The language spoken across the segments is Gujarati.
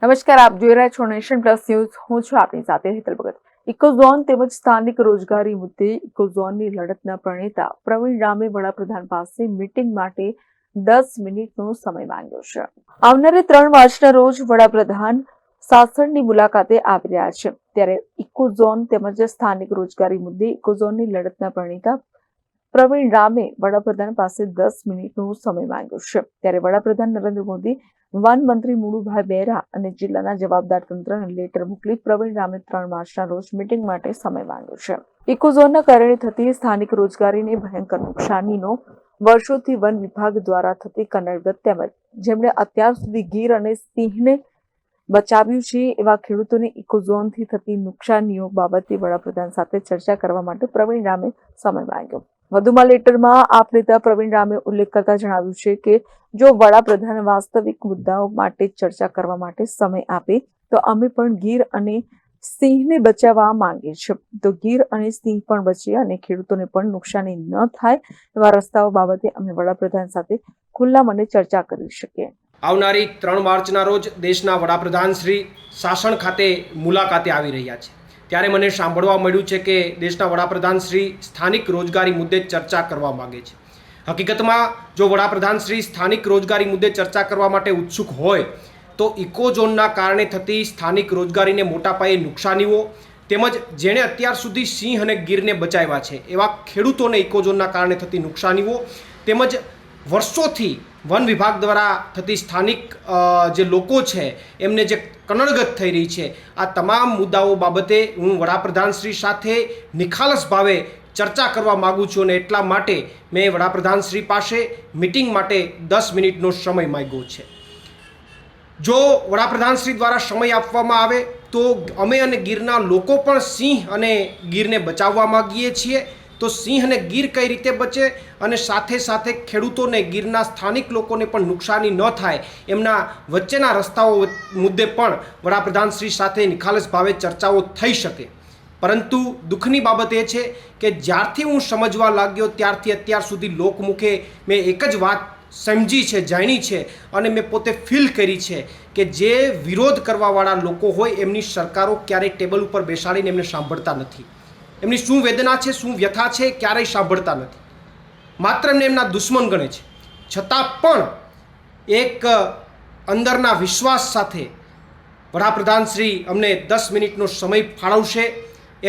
નમસ્કાર, આપ જોઈ રહ્યા છો નેશન પ્લસ ન્યૂઝ. હું છું આપની સાથે હેતલ ભગત. ઇકોઝોન તેમજ સ્થાનિક રોજગારી મુદ્દે ઇકોઝોનની લડતના પ્રણેતા પ્રવીણ રામે વડાપ્રધાન પાસે મીટિંગ માટે 10 મિનિટનો સમય માંગ્યો છે. આવનારે 3 માર્ચના રોજ વડાપ્રધાન સાસણની મુલાકાતે આવી રહ્યા છે. ત્યારે ઇકોઝોન તેમજ સ્થાનિક રોજગારી મુદ્દે ઇકોઝોનની લડતના પ્રણેતા પ્રવીણ રામે વડાપ્રધાન પાસે 10 મિનિટનો સમય માંગ્યો છે. ત્યારે વડાપ્રધાન નરેન્દ્ર મોદી, વન મંત્રી મુળુભાઈ બેરા અને જિલ્લાના જવાબદાર તંત્રને લેટર મોકલી પ્રવીણ રામે 3 માર્ચના રોજ મીટિંગ માટે સમય માંગ્યો છે. ઇકોઝોનના કારણે થતી સ્થાનિક રોજગારીને ભયંકર નુકસાનીનો વર્ષોથી વન વિભાગ દ્વારા થતી કનડગત તેમજ જેમણે અત્યાર સુધી ગીર અને સિંહને બચાવ્યું છે એવા ખેડૂતોને ઇકોઝોનથી થતી નુકસાનીઓ બાબતે વડાપ્રધાન સાથે ચર્ચા કરવા માટે પ્રવીણ રામે સમય માંગ્યો. વધુમાં લેટરમાં આપ નેતા પ્રવીણ રામે ઉલ્લેખ કરતા જણાવ્યું છે કે જો વડાપ્રધાન વાસ્તવિક મુદ્દાઓ માટે ચર્ચા કરવા માટે સમય આપે તો અમે પણ ગીર અને સિંહને બચાવવા માંગીએ છીએ. તો ગીર અને સિંહ પણ બચે અને ખેડૂતોને પણ નુકસાની ન થાય એવા રસ્તાઓ બાબતે અમે વડાપ્રધાન સાથે ખુલ્લા મને ચર્ચા કરી શકીએ. આવનારી 3 માર્ચના રોજ દેશના વડાપ્રધાન શ્રી સાસણ ખાતે મુલાકાતે આવી રહ્યા છે. ત્યારે મને સાંભળવા મળ્યું છે કે દેશના વડાપ્રધાન શ્રી સ્થાનિક રોજગારી મુદ્દે ચર્ચા કરવા માગે છે. હકીકતમાં જો વડાપ્રધાન શ્રી સ્થાનિક રોજગારી મુદ્દે ચર્ચા કરવા માટે ઉત્સુક હોય તો ઇકોઝોનના કારણે થતી સ્થાનિક રોજગારીને મોટા પાયે નુકસાનીઓ તેમજ જેણે અત્યાર સુધી સિંહ અને ગીરને બચાવ્યા છે એવા ખેડૂતોને ઇકોઝોનના કારણે થતી નુકસાનીઓ તેમજ વર્ષોથી વન વિભાગ દ્વારા થતી સ્થાનિક જે લોકો છે એમને જે કનડગત થઈ રહી છે આ તમામ મુદ્દાઓ બાબતે હું વડાપ્રધાનશ્રી સાથે નિખાલસ ભાવે ચર્ચા કરવા માગું છું અને એટલા માટે મેં વડાપ્રધાનશ્રી પાસે મિટિંગ માટે 10 મિનિટનો સમય માંગ્યો છે. જો વડાપ્રધાનશ્રી દ્વારા સમય આપવામાં આવે તો અમે અને ગીરના લોકો પણ સિંહ અને ગીરને બચાવવા માગીએ છીએ. તો સિંહ અને ગીર કઈ રીતે બચે અને સાથે સાથે ખેડૂતોને ગીરના સ્થાનિક લોકોને પણ નુકસાની ન થાય એમના વચ્ચેના રસ્તાઓ મુદ્દે પણ વડાપ્રધાનશ્રી સાથે નિખાલસ ભાવે ચર્ચાઓ થઈ શકે. પરંતુ દુઃખની બાબત એ છે કે જ્યારથી હું સમજવા લાગ્યો ત્યારથી અત્યાર સુધી લોકમુખે મેં એક જ વાત સમજી છે, જાણી છે અને મેં પોતે ફીલ કરી છે કે જે વિરોધ કરવાવાળા લોકો હોય એમની સરકારો ક્યારેય ટેબલ ઉપર બેસાડીને એમને સાંભળતા નથી. એમની શું વેદના છે, શું વ્યથા છે ક્યારેય સાંભળતા નથી. માત્ર એમને એમના દુશ્મન ગણે છે. છતાં પણ એક અંદરના વિશ્વાસ સાથે વડાપ્રધાનશ્રી અમને 10 મિનિટનો સમય ફાળવશે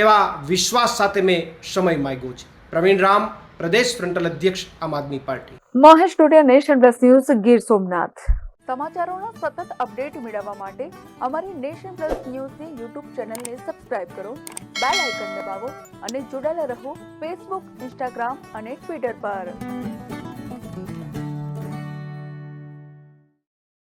એવા વિશ્વાસ સાથે મેં સમય માંગ્યો છે. પ્રવીણ રામ, પ્રદેશ ફ્રન્ટલ અધ્યક્ષ, Aam Aadmi Party. Mahesh Todiya, Nation Plus News, Gir Somnath. સમાચારોના સતત અપડેટ મેળવવા માટે અમારી નેશન પ્લસ ન્યૂઝની યુટ્યુબ ચેનલને સબસ્ક્રાઇબ કરો, બેલ આઇકન દબાવો અને જોડાયેલા રહો ફેસબુક, ઇન્સ્ટાગ્રામ અને ટ્વિટર પર.